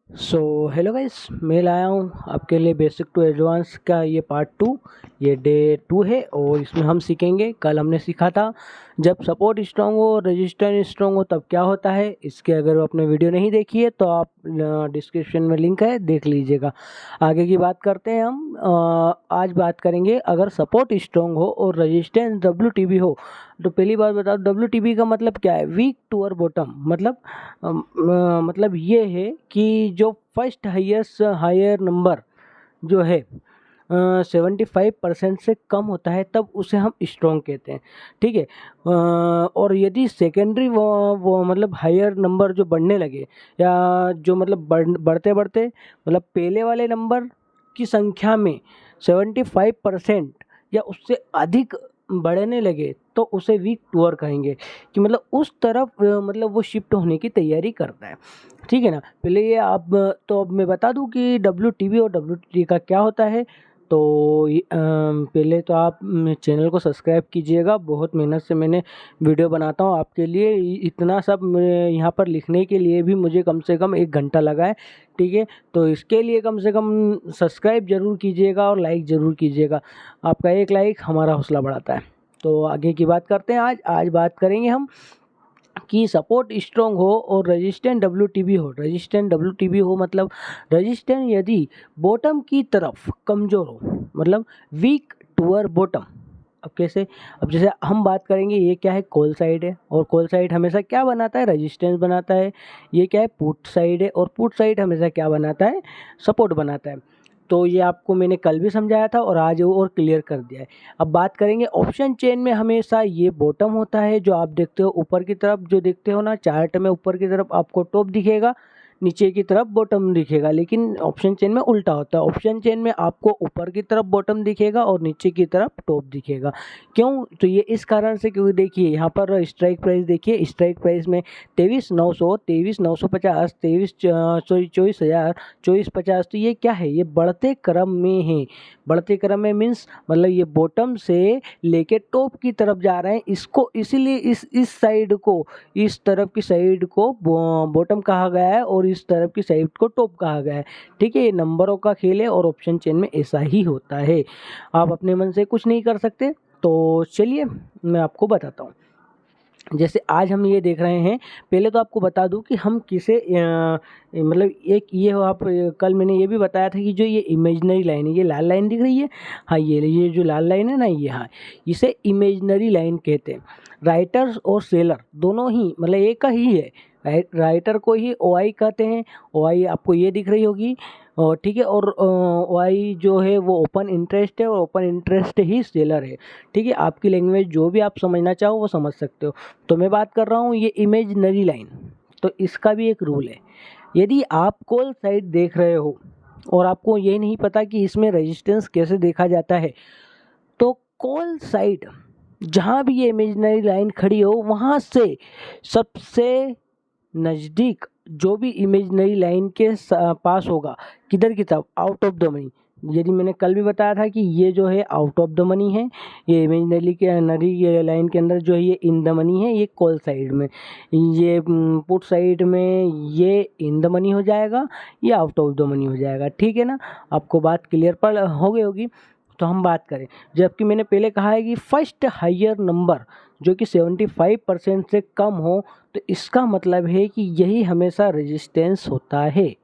Hello guys, मैं लाया हूँ आपके लिए बेसिक टू एडवांस का ये पार्ट 2। ये डे 2 है और इसमें हम सीखेंगे। कल हमने सीखा था जब सपोर्ट स्ट्रांग हो रेजिस्टेंस स्ट्रांग हो तब क्या होता है। इसके अगर आपने वीडियो नहीं देखी है तो आप डिस्क्रिप्शन में लिंक है, देख लीजिएगा। आगे की बात करते हैं हम। आज बात करेंगे अगर सपोर्ट स्ट्रांग हो और रेजिस्टेंस WTB हो। तो पहली बात बताओ, WTB का मतलब क्या है? वीक टूअर बॉटम। मतलब ये है कि जो फर्स्ट हायर नंबर जो है 75% से कम होता है तब उसे हम स्ट्रॉन्ग कहते हैं। ठीक है। और यदि सेकेंडरी वो मतलब हायर नंबर जो बढ़ने लगे या जो मतलब बढ़ते बढ़ते मतलब पहले वाले नंबर की संख्या में 75% या उससे अधिक बढ़ने लगे तो उसे वीक टूअर कहेंगे, कि मतलब उस तरफ मतलब वो शिफ्ट होने की तैयारी करता है। ठीक है ना। पहले ये आप तो अब मैं बता दूं कि WTB और WTT का क्या होता है। तो पहले तो आप चैनल को सब्सक्राइब कीजिएगा। बहुत मेहनत से मैंने वीडियो बनाता हूँ आपके लिए। इतना सब यहाँ पर लिखने के लिए भी मुझे कम से कम 1 घंटा लगा है। ठीक है। तो इसके लिए कम से कम सब्सक्राइब ज़रूर कीजिएगा और लाइक ज़रूर कीजिएगा। आपका एक लाइक हमारा हौसला बढ़ाता है। तो आगे की बात करते हैं। आज बात करेंगे हम कि सपोर्ट स्ट्रॉन्ग हो और रेजिस्टेंट WTB हो। रेजिस्टेंट WTB हो मतलब रेजिस्टेंट यदि बॉटम की तरफ कमज़ोर हो, मतलब वीक टूअर बॉटम। अब कैसे? अब जैसे हम बात करेंगे, ये क्या है? कॉल साइड है और कॉल साइड हमेशा क्या बनाता है? रेजिस्टेंस बनाता है। ये क्या है? पुट साइड है और पुट साइड हमेशा क्या बनाता है? सपोर्ट बनाता है। तो ये आपको मैंने कल भी समझाया था और आज वो और क्लियर कर दिया है। अब बात करेंगे ऑप्शन चेन में हमेशा ये बॉटम होता है जो आप देखते हो ऊपर की तरफ, जो देखते हो ना चार्ट में, ऊपर की तरफ आपको टॉप दिखेगा, नीचे की तरफ बॉटम दिखेगा। लेकिन ऑप्शन चेन में उल्टा होता है। ऑप्शन चेन में आपको ऊपर की तरफ बॉटम दिखेगा और नीचे की तरफ टॉप दिखेगा। क्यों? तो ये इस कारण से, क्योंकि देखिए यहाँ पर स्ट्राइक प्राइस देखिए। स्ट्राइक प्राइस में 23,900, 23,950, 24,000, 24,50। तो ये क्या है? ये बढ़ते क्रम में है। बढ़ते क्रम में मीन्स मतलब ये बॉटम से लेके टॉप की तरफ जा रहे हैं। इसको इसीलिए इस साइड को, इस तरफ की साइड को बॉटम कहा गया है और इस तरफ की साइड को टॉप कहा गया है। ठीक है। ये नंबरों का खेल है और ऑप्शन चेन में ऐसा ही होता है। आप अपने मन से कुछ नहीं कर सकते। तो चलिए मैं आपको बताता हूँ। जैसे आज हम ये देख रहे हैं, पहले तो आपको बता दूं कि हम किसे मतलब एक ये हो आप कल मैंने ये भी बताया था कि जो ये इमेजिनरी लाइन है, ये लाल लाइन दिख रही है। हाँ, ये जो लाल लाइन है ना, ये, हाँ, इसे इमेजिनरी लाइन कहते हैं। राइटर्स और सेलर दोनों ही मतलब एक का ही है। राइटर को ही OI कहते हैं। OI आपको ये दिख रही होगी। और ठीक है। और OI जो है वो ओपन इंटरेस्ट है और ओपन इंटरेस्ट ही सेलर है। ठीक है। आपकी लैंग्वेज जो भी आप समझना चाहो वो समझ सकते हो। तो मैं बात कर रहा हूँ ये इमेजिनरी लाइन। तो इसका भी एक रूल है। यदि आप कॉल साइड देख रहे हो और आपको ये नहीं पता कि इसमें रेजिस्टेंस कैसे देखा जाता है, तो कॉल साइड जहाँ भी ये इमेजिनरी लाइन खड़ी हो वहाँ से सबसे नज़दीक जो भी इमेजिनरी लाइन के पास होगा, किधर की तरफ? Out of the money. यदि मैंने कल भी बताया था कि ये जो है आउट ऑफ द मनी है, ये इमेजिनरी के नरी लाइन के अंदर जो है ये इन द मनी है। ये कॉल साइड में, ये पुट साइड में ये इन द मनी हो जाएगा, ये आउट ऑफ द मनी हो जाएगा। ठीक है ना। आपको बात क्लियर पर हो गई होगी। तो हम बात करें, जबकि मैंने पहले कहा है कि फर्स्ट हायर नंबर जो कि 75% से कम हो, तो इसका मतलब है कि यही हमेशा रेजिस्टेंस होता है।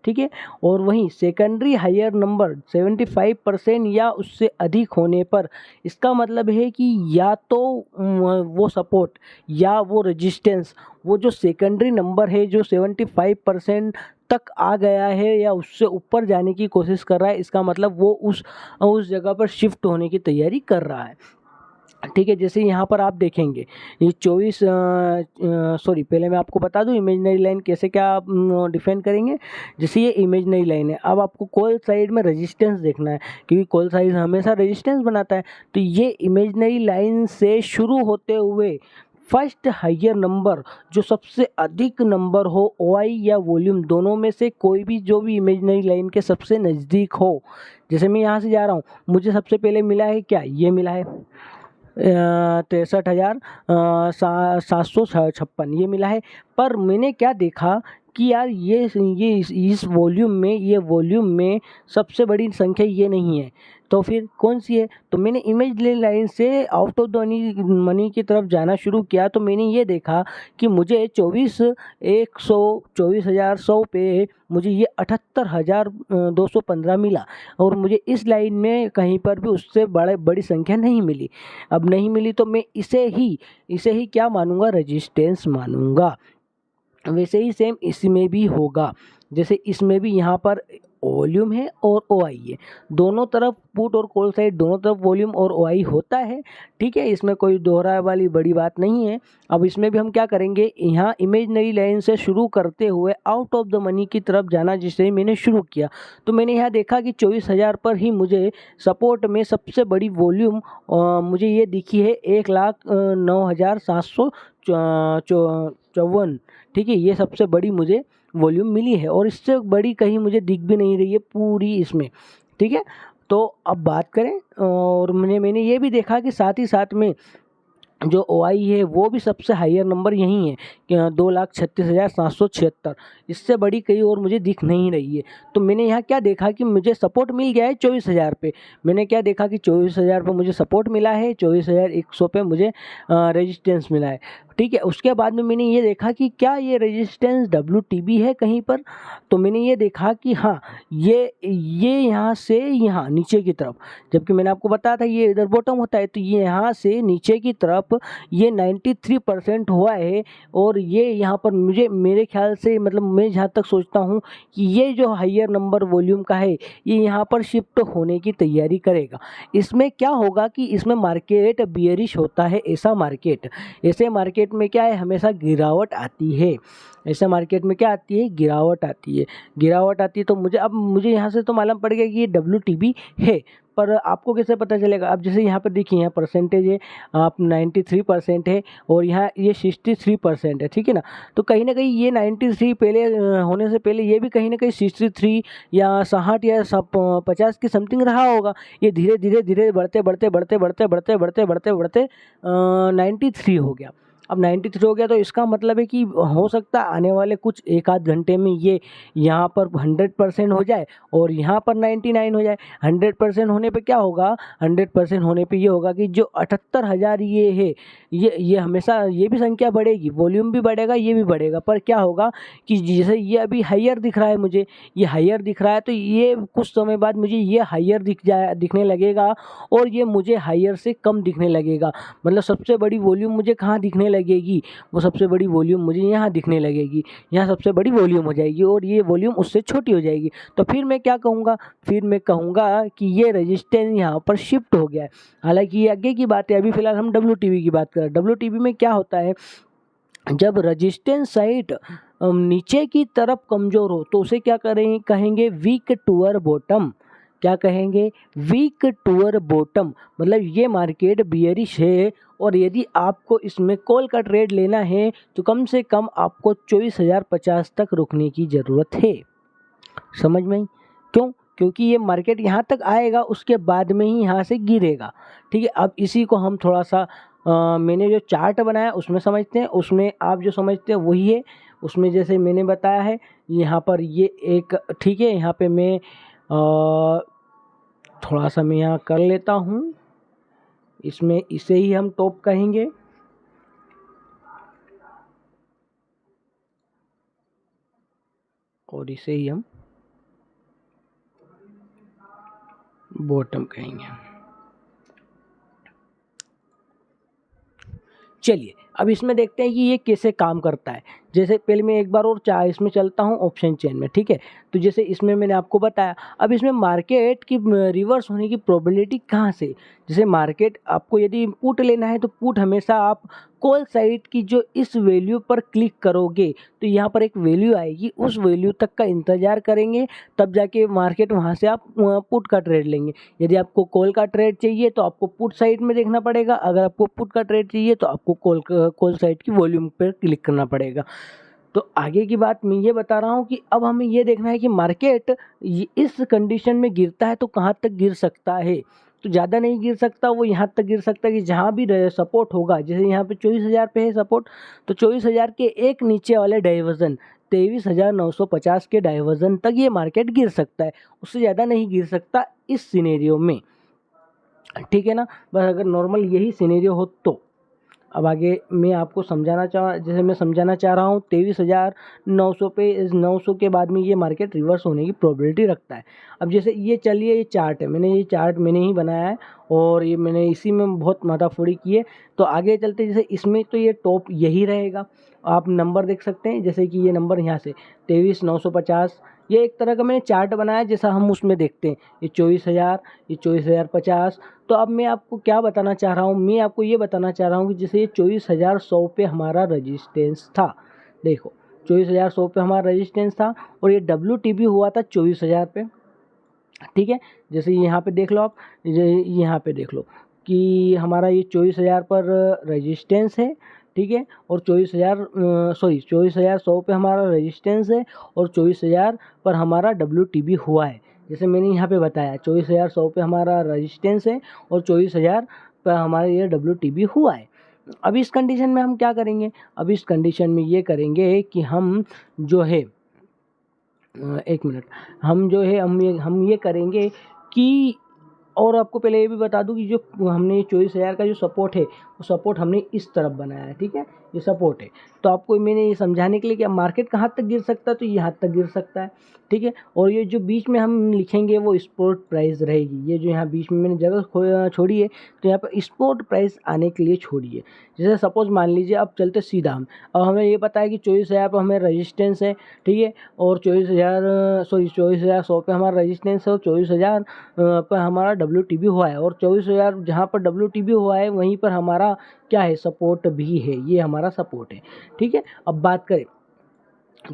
ठीक है। और वहीं सेकेंडरी हायर नंबर 75% या उससे अधिक होने पर इसका मतलब है कि या तो वो सपोर्ट या वो रेजिस्टेंस, वो जो सेकेंडरी नंबर है जो 75% तक आ गया है या उससे ऊपर जाने की कोशिश कर रहा है, इसका मतलब वो उस जगह पर शिफ्ट होने की तैयारी कर रहा है। ठीक है। जैसे यहाँ पर आप देखेंगे ये 24 सॉरी, पहले मैं आपको बता दूँ इमेजिनरी लाइन कैसे क्या डिफाइन करेंगे। जैसे ये इमेजिनरी लाइन है, अब आपको कॉल साइड में रेजिस्टेंस देखना है, क्योंकि कॉल साइड हमेशा रेजिस्टेंस बनाता है। तो ये इमेजिनरी लाइन से शुरू होते हुए फर्स्ट हायर नंबर जो सबसे अधिक नंबर हो, OI या वॉल्यूम दोनों में से कोई भी जो भी इमेजिनरी लाइन के सबसे नज़दीक हो। जैसे मैं यहाँ से जा रहा हूँ, मुझे सबसे पहले मिला है क्या? ये मिला है 63,756, ये मिला है। पर मैंने क्या देखा कि यार ये इस वॉल्यूम में सबसे बड़ी संख्या ये नहीं है, तो फिर कौन सी है? तो मैंने इमेजिनरी लाइन से आउट ऑफ द मनी की तरफ जाना शुरू किया, तो मैंने ये देखा कि मुझे 24,100 पे मुझे ये 78,215 मिला, और मुझे इस लाइन में कहीं पर भी उससे बड़ी संख्या नहीं मिली। अब नहीं मिली तो मैं इसे ही क्या मानूंगा? रेजिस्टेंस मानूंगा। वैसे ही सेम इसमें भी होगा, जैसे इसमें भी यहाँ पर वॉल्यूम है और ओआई है, दोनों तरफ पुट और कॉल साइड दोनों तरफ वॉल्यूम और ओआई होता है, ठीक है, इसमें कोई दोहरा वाली बड़ी बात नहीं है। अब इसमें भी हम क्या करेंगे, यहाँ इमेजिनरी लाइन से शुरू करते हुए आउट ऑफ द मनी की तरफ जाना, जिसे मैंने शुरू किया, तो मैंने यहाँ देखा कि 24,000 पर ही मुझे सपोर्ट में सबसे बड़ी वॉल्यूम मुझे ये दिखी है 1,09,754, ठीक है, ये सबसे बड़ी मुझे वॉल्यूम मिली है, और इससे बड़ी कहीं मुझे दिख भी नहीं रही है पूरी इसमें, ठीक है। तो अब बात करें, और मैंने ये भी देखा कि साथ ही साथ में जो ओआई है वो भी सबसे हाईयर नंबर यही है कि 2,36,776, इससे बड़ी कहीं और मुझे दिख नहीं रही है। तो मैंने यहाँ क्या देखा कि मुझे सपोर्ट मिल गया है 24,000 पे, मैंने क्या देखा कि 24,000 पे मुझे सपोर्ट मिला है, 24,100 पे मुझे रेजिस्टेंस मिला है, ठीक है। उसके बाद में मैंने ये देखा कि क्या ये रेजिस्टेंस WTB है कहीं पर, तो मैंने ये देखा कि हाँ, ये यहाँ से यहाँ नीचे की तरफ, जबकि मैंने आपको बताया था ये इधर बॉटम होता है, तो ये यहाँ से नीचे की तरफ ये 93% हुआ है, और ये यहाँ पर मेरे ख्याल से, मतलब मैं जहाँ तक सोचता हूँ कि ये जो हाईयर नंबर वॉल्यूम का है ये यहाँ पर शिफ्ट होने की तैयारी करेगा। इसमें क्या होगा कि इसमें मार्केट बियरिश होता है, ऐसे मार्केट में क्या है, हमेशा गिरावट आती है, ऐसे मार्केट में क्या आती है, गिरावट आती है। तो मुझे यहाँ से तो मालूम पड़ गया कि ये WTB है, पर आपको कैसे पता चलेगा? अब जैसे यहाँ पर देखिए, यहाँ परसेंटेज है, आप 93% है, और यहाँ ये 63% है, ठीक है ना। तो कहीं ना कहीं ये 93 पहले होने से पहले ये भी कहीं ना कहीं 63 या 60 या 50 की समथिंग रहा होगा। ये धीरे धीरे बढ़ते 93 हो गया। अब 93 हो गया, तो इसका मतलब है कि हो सकता है आने वाले कुछ एक आध घंटे में ये यहाँ पर 100% हो जाए और यहाँ पर 99 हो जाए। 100% होने पे क्या होगा, 100% होने पे ये होगा कि जो 78,000 ये है, ये हमेशा ये भी संख्या बढ़ेगी, वॉल्यूम भी बढ़ेगा, ये भी बढ़ेगा, पर क्या होगा कि जैसे ये अभी हाईयर दिख रहा है मुझे, ये हाईयर दिख रहा है, तो ये कुछ समय बाद मुझे ये हाईयर दिखने लगेगा, और ये मुझे हाईयर से कम दिखने लगेगा। मतलब सबसे बड़ी वॉल्यूम मुझे कहाँ दिखने लगेगी, वो सबसे बड़ी वॉल्यूम मुझे यहाँ दिखने लगेगी, यहाँ सबसे बड़ी वॉल्यूम हो जाएगी, और ये वॉल्यूम उससे छोटी हो जाएगी। तो फिर मैं क्या कहूँगा, फिर मैं कहूँगा कि ये रेजिस्टेंस यहाँ पर शिफ्ट हो गया है। हालांकि ये आगे की बात है, अभी फिलहाल हम WTB की बात कर रहे हैं। WTB में क्या होता है, जब रेजिस्टेंस साइड नीचे की तरफ कमज़ोर हो तो उसे क्या कहेंगे, वीक टूअर बॉटम। क्या कहेंगे, वीक टूअर बॉटम। मतलब ये मार्केट बियरिश है, और यदि आपको इसमें कॉल का ट्रेड लेना है तो कम से कम आपको 24,050 तक रुकने की ज़रूरत है। समझ में आई? क्यों? क्योंकि ये मार्केट यहाँ तक आएगा, उसके बाद में ही यहाँ से गिरेगा, ठीक है। अब इसी को हम थोड़ा सा मैंने जो चार्ट बनाया उसमें समझते हैं, उसमें आप जो समझते हैं वही है। उसमें जैसे मैंने बताया है, यहाँ पर ये एक, ठीक है, यहाँ पे मैं थोड़ा सा मैं यहाँ कर लेता हूँ, इसमें इसे ही हम टॉप कहेंगे, और इसे ही हम बॉटम कहेंगे। चलिए अब इसमें देखते हैं कि ये कैसे काम करता है। जैसे पहले मैं एक बार और इसमें चलता हूँ ऑप्शन चेन में, ठीक है। तो जैसे इसमें मैंने आपको बताया, अब इसमें मार्केट की रिवर्स होने की प्रोबेबिलिटी कहाँ से, जैसे मार्केट आपको यदि पुट लेना है तो पुट हमेशा आप कॉल साइड की जो इस वैल्यू पर क्लिक करोगे तो यहाँ पर एक वैल्यू आएगी, उस वैल्यू तक का इंतज़ार करेंगे, तब जाके मार्केट वहाँ से आप पुट का ट्रेड लेंगे। यदि आपको कॉल का ट्रेड चाहिए तो आपको पुट साइड में देखना पड़ेगा, अगर आपको पुट का ट्रेड चाहिए तो आपको कॉल साइड की वॉल्यूम पर क्लिक करना पड़ेगा। तो आगे की बात मैं ये बता रहा हूँ कि अब हमें ये देखना है कि मार्केट इस कंडीशन में गिरता है तो कहाँ तक गिर सकता है। तो ज़्यादा नहीं गिर सकता, वो यहाँ तक गिर सकता है कि जहाँ भी सपोर्ट होगा, जैसे यहाँ पे 24,000 पे है सपोर्ट, तो 24,000 के एक नीचे वाले डाइवर्जन 23,950 के डाइवर्जन तक ये मार्केट गिर सकता है, उससे ज़्यादा नहीं गिर सकता इस सिनेरियो में, ठीक है ना। बस अगर नॉर्मल यही सिनेरियो हो तो। अब आगे मैं आपको जैसे मैं समझाना चाह रहा हूँ 23,900 पे 900 के बाद में ये मार्केट रिवर्स होने की प्रोबेबिलिटी रखता है। अब जैसे ये चलिए ये चार्ट है, ये चार्ट मैंने ही बनाया है और ये मैंने इसी में बहुत माथाफोड़ी की है। तो आगे चलते जैसे इसमें तो ये टॉप यही रहेगा, आप नंबर देख सकते हैं जैसे कि ये नंबर यहाँ से 23,950, ये एक तरह का मैंने चार्ट बनाया जैसा हम उसमें देखते हैं, ये 24,000, ये 24,050। तो अब मैं आपको क्या बताना चाह रहा हूँ, मैं आपको ये बताना चाह रहा हूँ कि जैसे ये 24,100 पे हमारा रजिस्टेंस था, देखो 24,100 पे हमारा रजिस्टेंस था और ये WTB हुआ था 24,000 पे, ठीक है। जैसे यहाँ पे देख लो आप, यहाँ पे देख लो कि हमारा ये 24,000 पर रजिस्टेंस है, ठीक है, और 24,100 पे हमारा रजिस्टेंस है और 24,000 पर हमारा WTB हुआ है। जैसे मैंने यहाँ पे बताया 24,100 पे हमारा रजिस्टेंस है और 24,000 पर हमारा ये WTB हुआ है। अब इस कंडीशन में हम क्या करेंगे, अब इस कंडीशन में ये करेंगे कि हम जो है एक मिनट, हम ये करेंगे कि, और आपको पहले ये भी बता दूं कि जो हमने 24,000 का जो सपोर्ट है वो सपोर्ट हमने इस तरफ बनाया है, ठीक है, ये सपोर्ट है। तो आपको मैंने ये समझाने के लिए कि मार्केट कहाँ तक गिर सकता है, तो यहाँ तक गिर सकता है, ठीक है। और ये जो बीच में हम लिखेंगे वो स्पॉट प्राइस रहेगी, ये जो यहाँ बीच में मैंने जगह छोड़ी है तो यहाँ पर स्पॉट प्राइस आने के लिए छोड़ी है। जैसे सपोज मान लीजिए अब चलते सीधा हम, अब हमें ये पता है कि 24,000 पर हमें रजिस्टेंस है, ठीक है, और 24,100 पे हमारा रजिस्टेंस है और 24,000 पर हमारा WTB हुआ है, और 24,000 जहाँ पर WTB हुआ है वहीं पर हमारा क्या है, सपोर्ट भी है, ये हमारा सपोर्ट है, ठीक है। अब बात करें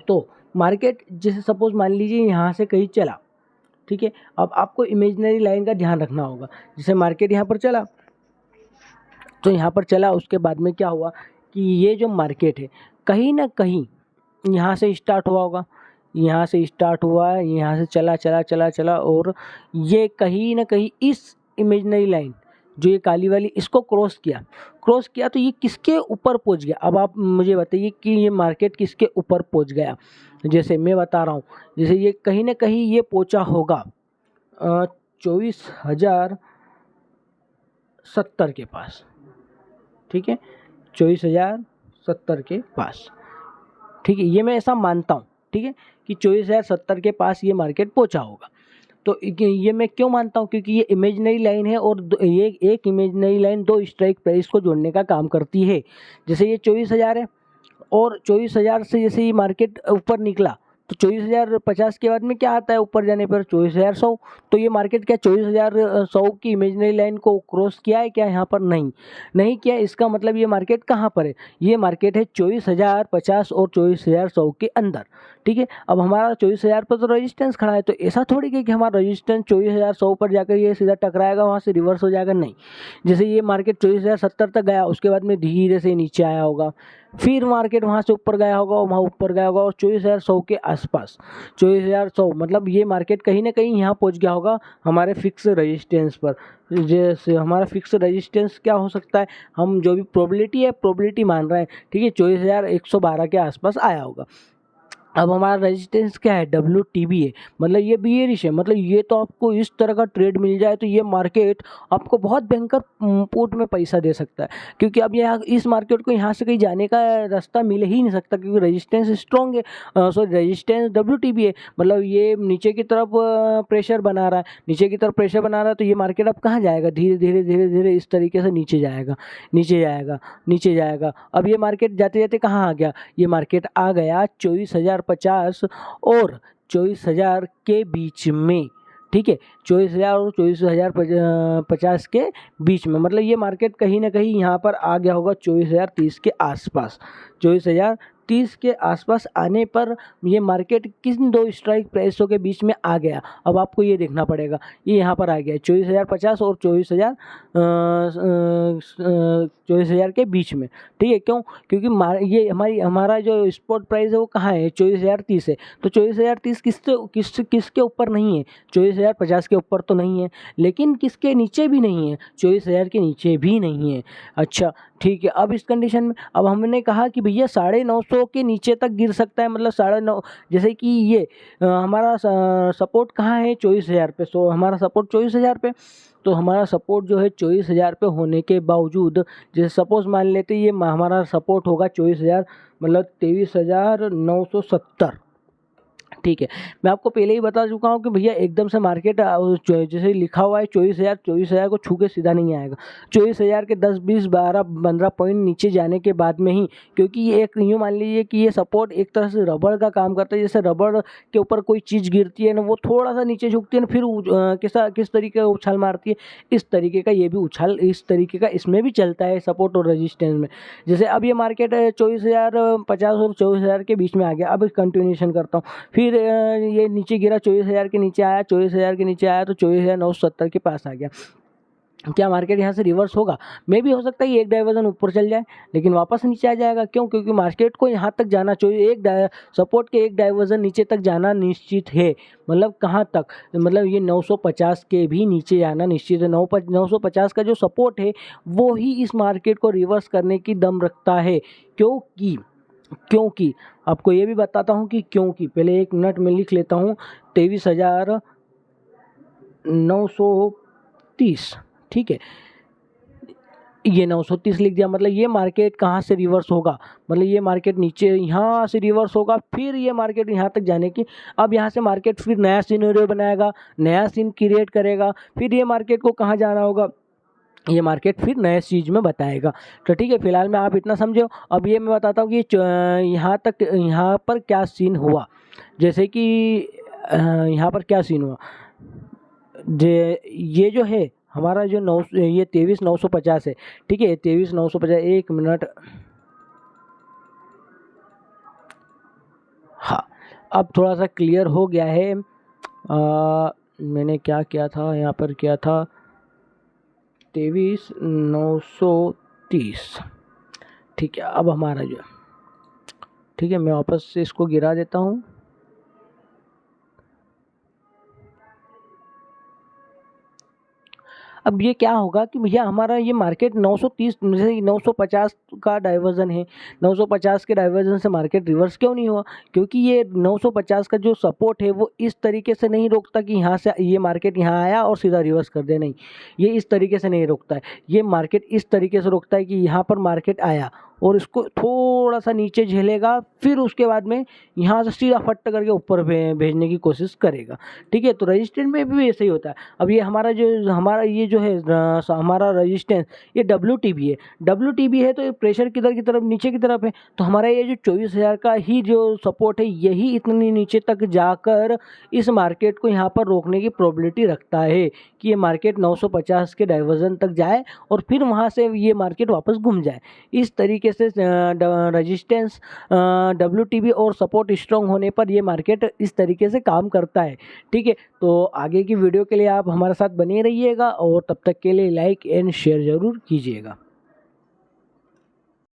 तो मार्केट जैसे सपोज मान लीजिए यहाँ से कहीं चला, ठीक है। अब आपको इमेजिनरी लाइन का ध्यान रखना होगा, जैसे मार्केट यहाँ पर चला तो यहाँ पर चला, उसके बाद में क्या हुआ कि ये जो मार्केट है कहीं ना कहीं यहाँ से स्टार्ट हुआ होगा, यहाँ से स्टार्ट हुआ है, यहाँ से चला चला चला चला और ये कहीं ना कहीं इस इमेजिनरी लाइन जो ये काली वाली इसको क्रॉस किया तो ये किसके ऊपर पहुँच गया। अब आप मुझे बताइए कि ये मार्केट किसके ऊपर पहुँच गया। जैसे मैं बता रहा हूँ, जैसे ये कहीं ना कहीं ये पहुँचा होगा 24,070 के पास, ठीक है, 24,070 के पास, ठीक है, ये मैं ऐसा मानता हूँ, ठीक है, कि 24,070 के पास ये मार्केट पहुंचा होगा। तो ये मैं क्यों मानता हूँ, क्योंकि ये इमेजिनरी लाइन है और ये एक इमेजिनरी लाइन दो स्ट्राइक प्राइस को जोड़ने का काम करती है। जैसे ये 24,000 है और 24,000 से जैसे ये मार्केट ऊपर निकला तो 24,050 के बाद में क्या आता है ऊपर जाने पर 24,100, तो ये मार्केट क्या 24,100 की इमेजिनरी लाइन को क्रॉस किया है क्या, यहाँ पर नहीं किया। इसका मतलब ये मार्केट कहाँ पर है, ये मार्केट है 24,050 और 24,100 के अंदर, ठीक है। अब हमारा 24,000 पर तो रेजिस्टेंस खड़ा है, तो ऐसा थोड़ी कि हमारा रेजिस्टेंस 24,100 पर जाकर ये सीधा टकराएगा, वहाँ से रिवर्स हो जाएगा, नहीं। जैसे ये मार्केट 24,070 तक गया, उसके बाद में धीरे से नीचे आया होगा, फिर मार्केट वहाँ से ऊपर गया होगा, वहाँ ऊपर गया होगा और 24,100 के आसपास 24,100 मतलब ये मार्केट कहीं ना कहीं यहाँ पहुँच गया होगा हमारे फिक्स रेजिस्टेंस पर। जैसे हमारा फिक्स रेजिस्टेंस क्या हो सकता है, हम जो भी प्रोबेबिलिटी है प्रोबेबिलिटी मान रहे हैं, ठीक है, 24,112 के आसपास आया होगा। अब हमारा रेजिस्टेंस क्या है, WTB है, मतलब ये बियरिश है, मतलब ये तो आपको इस तरह का ट्रेड मिल जाए तो ये मार्केट आपको बहुत भयंकर पोर्ट में पैसा दे सकता है, क्योंकि अब यहाँ इस मार्केट को यहाँ से कहीं जाने का रास्ता मिल ही नहीं सकता, क्योंकि रेजिस्टेंस स्ट्रॉन्ग है, सॉरी रेजिस्टेंस WTB है, मतलब ये नीचे की तरफ प्रेशर बना रहा है, नीचे की तरफ प्रेशर बना रहा है, तो ये मार्केट अब कहाँ जाएगा, धीरे धीरे धीरे धीरे इस तरीके से नीचे जाएगा नीचे जाएगा नीचे जाएगा। अब ये मार्केट जाते जाते कहाँ आ गया, ये मार्केट आ गया 24,050 और 24,000 के बीच में, ठीक है, 24,000 और 24,050 के बीच में, मतलब ये मार्केट कहीं ना कहीं यहाँ पर आ गया होगा 24,030 के आसपास। 24,030 के आसपास आने पर ये मार्केट किन दो स्ट्राइक प्राइसों के बीच में आ गया, अब आपको ये देखना पड़ेगा, ये यहाँ पर आ गया 24,050 और 24,000 के बीच में, ठीक है। क्यों, क्योंकि ये हमारा जो स्पॉट प्राइस है वो कहाँ है, 24,030 है, तो 24,030 किसके ऊपर नहीं है, 24,050 के ऊपर तो नहीं है, लेकिन किसके नीचे भी नहीं है, 24,000 के नीचे भी नहीं है। अच्छा ठीक है, अब इस कंडीशन में अब हमने कहा कि भैया 950 900 के नीचे तक गिर सकता है, मतलब 9.5, जैसे कि ये हमारा सपोर्ट कहाँ है 24,000 पे। सो हमारा सपोर्ट 24,000 पे, तो हमारा सपोर्ट जो है 24,000 पे होने के बावजूद, जैसे सपोज मान लेते ये हमारा सपोर्ट होगा 24,000, मतलब 23,970। ठीक है, मैं आपको पहले ही बता चुका हूँ कि भैया एकदम से मार्केट जैसे लिखा हुआ है 24,000 को छू के सीधा नहीं आएगा। 24,000 के 10, 20, 12, 15 पॉइंट नीचे जाने के बाद में ही, क्योंकि ये एक यूँ मान लीजिए कि ये सपोर्ट एक तरह से रबड़ का काम करता है। जैसे रबड़ के ऊपर कोई चीज़ गिरती है ना, वो थोड़ा सा नीचे झुकती है ना, फिर किस तरीके का उछाल मारती है, इस तरीके का ये भी उछाल, इस तरीके का इसमें भी चलता है सपोर्ट और रेजिस्टेंस में। जैसे अब ये मार्केट 24,050 और 24,000 के बीच में आ गया। अब कंटिन्यूशन करता हूँ, फिर ये नीचे गिरा, 24,000 के नीचे आया, 24,000 के नीचे आया, तो 24,970 के पास आ गया। क्या मार्केट यहाँ से रिवर्स होगा? मे भी हो सकता है ये एक डाइवर्जन ऊपर चल जाए, लेकिन वापस नीचे आ जाएगा। क्यों? क्योंकि मार्केट को यहाँ तक जाना चाहिए, एक सपोर्ट के एक डाइवर्जन नीचे तक जाना निश्चित है। मतलब कहाँ तक? मतलब ये 950 के भी नीचे जाना निश्चित है। 950 का जो सपोर्ट है वो ही इस मार्केट को रिवर्स करने की दम रखता है। क्योंकि आपको ये भी बताता हूँ कि क्योंकि, पहले 1 मिनट में लिख लेता हूँ, 23,930। ठीक है, ये 930 लिख दिया। मतलब ये मार्केट कहाँ से रिवर्स होगा? मतलब ये मार्केट नीचे यहाँ से रिवर्स होगा, फिर ये मार्केट यहाँ तक जाने की, अब यहाँ से मार्केट फिर नया सिनेरियो बनाएगा, नया सीन क्रिएट करेगा, फिर ये मार्केट को कहाँ जाना होगा, ये मार्केट फिर नए चीज़ में बताएगा। तो ठीक है, फिलहाल में आप इतना समझो। अब ये मैं बताता हूँ कि यहाँ पर क्या सीन हुआ। जैसे कि यहाँ पर क्या सीन हुआ, ये जो है हमारा जो 23,950 है। ठीक है, 23,950, 1 मिनट। हाँ, अब थोड़ा सा क्लियर हो गया है। मैंने क्या किया था, यहाँ पर किया था 23,930। ठीक है, अब हमारा जो, ठीक है, मैं वापस से इसको गिरा देता हूँ। अब ये क्या होगा कि भैया हमारा ये मार्केट 930, जैसे 950 का डाइवर्जन है, 950 के डाइवर्जन से मार्केट रिवर्स क्यों नहीं हुआ? क्योंकि ये 950 का जो सपोर्ट है वो इस तरीके से नहीं रोकता कि यहाँ से ये मार्केट यहाँ आया और सीधा रिवर्स कर दे। नहीं, ये इस तरीके से नहीं रोकता है। ये मार्केट इस तरीके से रोकता है कि यहाँ पर मार्केट आया और इसको थोड़ा सा नीचे झेलेगा, फिर उसके बाद में यहाँ से सीधा फट करके ऊपर भेजने की कोशिश करेगा। ठीक है, तो रेजिस्टेंस में भी ऐसे ही होता है। अब ये हमारा ये जो है हमारा रेजिस्टेंस, ये WTB है। WTB है तो ये प्रेशर किधर की तरफ? नीचे की तरफ है। तो हमारा ये जो 24,000 का ही जो सपोर्ट है, यही इतनी नीचे तक जाकर इस मार्केट को यहाँ पर रोकने की प्रोबेबिलिटी रखता है कि ये मार्केट 950 के डाइवर्जन तक जाए और फिर वहाँ से ये मार्केट वापस घूम जाए। इस तरीके से रेजिस्टेंस, WTB और सपोर्ट स्ट्रॉन्ग होने पर ये मार्केट इस तरीके से काम करता है। ठीक है, तो आगे की वीडियो के लिए आप हमारे साथ बने रहिएगा और तब तक के लिए लाइक एंड शेयर ज़रूर कीजिएगा।